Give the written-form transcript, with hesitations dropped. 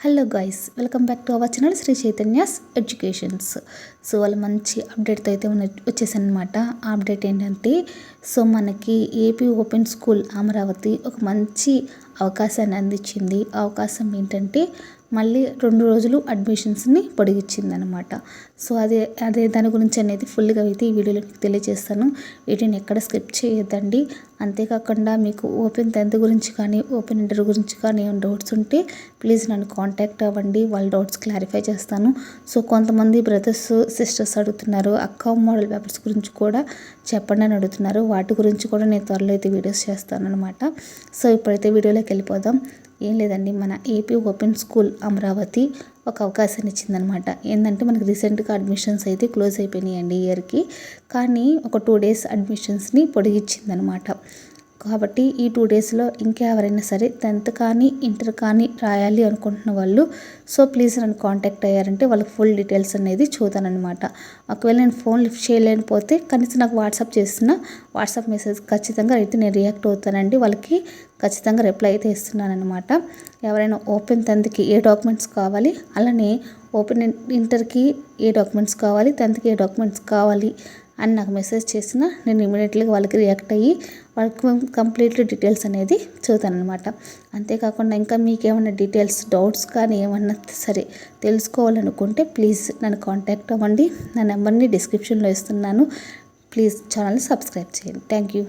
Hello guys, welcome back to our channel Sri Chaitanya's educations. So వాళ్ళు మంచి అప్డేట్తో అయితే వచ్చేసాను అనమాట. ఆ అప్డేట్ ఏంటంటే, సో మనకి ఏపీ ఓపెన్ స్కూల్ అమరావతి ఒక మంచి అవకాశాన్ని అందించింది. ఆ అవకాశం ఏంటంటే మళ్ళీ 2 రోజులు అడ్మిషన్స్ని పొడిగించింది అనమాట. సో అదే దాని గురించి అనేది ఫుల్గా అయితే ఈ వీడియోలో తెలియజేస్తాను. వీటిని ఎక్కడ స్కిప్ చేయొద్దండి. అంతేకాకుండా మీకు ఓపెన్ 10th గురించి కానీ ఓపెన్ ఇంటర్ గురించి కానీ ఏమైనా డౌట్స్ ఉంటే ప్లీజ్ నన్ను కాంటాక్ట్ అవ్వండి. వాళ్ళ డౌట్స్ క్లారిఫై చేస్తాను. సో కొంతమంది బ్రదర్స్ సిస్టర్స్ అడుగుతున్నారు, అక్క మోడల్ పేపర్స్ గురించి కూడా చెప్పండి అని అడుగుతున్నారు. వాటి గురించి కూడా నేను త్వరలో అయితే వీడియోస్ చేస్తాను అనమాట. సో ఇప్పుడైతే వీడియోలోకి వెళ్ళిపోదాం. ఏం లేదండి, మన ఏపీ ఓపెన్ స్కూల్ అమరావతి ఒక అవకాశాన్ని ఇచ్చిందనమాట. ఏంటంటే మనకి రీసెంట్గా అడ్మిషన్స్ అయితే క్లోజ్ అయిపోయినాయండి ఇయర్కి. కానీ ఒక 2 days అడ్మిషన్స్ని పొడిగించిందనమాట. కాబట్టి ఈ 2 daysలో ఇంకా ఎవరైనా సరే 10th కానీ ఇంటర్ కానీ రాయాలి అనుకుంటున్న వాళ్ళు సో ప్లీజ్ నన్ను కాంటాక్ట్ అయ్యారంటే వాళ్ళకి ఫుల్ డీటెయిల్స్ అనేది చూద్దానమాట. ఒకవేళ నేను ఫోన్ లిఫ్ట్ చేయలేకపోతే కనీసం నాకు వాట్సాప్ మెసేజ్ ఖచ్చితంగా అయితే నేను రియాక్ట్ అవుతానండి. వాళ్ళకి ఖచ్చితంగా రిప్లై అయితే ఇస్తున్నానమాట. ఎవరైనా ఓపెన్ 10thకి ఏ డాక్యుమెంట్స్ కావాలి, అలానే ఓపెన్ ఇంటర్కి ఏ డాక్యుమెంట్స్ కావాలి, 10thకి ఏ డాక్యుమెంట్స్ కావాలి అని నాకు మెసేజ్ చేసినా నేను ఇమీడియట్లీగా వాళ్ళకి రియాక్ట్ అయ్యి వాళ్ళకి కంప్లీట్లీ డీటెయిల్స్ అనేది చూతానమాట. అంతేకాకుండా ఇంకా మీకు ఏమైనా డీటెయిల్స్ డౌట్స్ కానీ ఏమన్నా సరే తెలుసుకోవాలనుకుంటే ప్లీజ్ నన్ను కాంటాక్ట్ అవ్వండి. నా నెంబర్ని డిస్క్రిప్షన్లో ఇస్తున్నాను. ప్లీజ్ ఛానల్ని సబ్స్క్రైబ్ చేయండి. Thank you.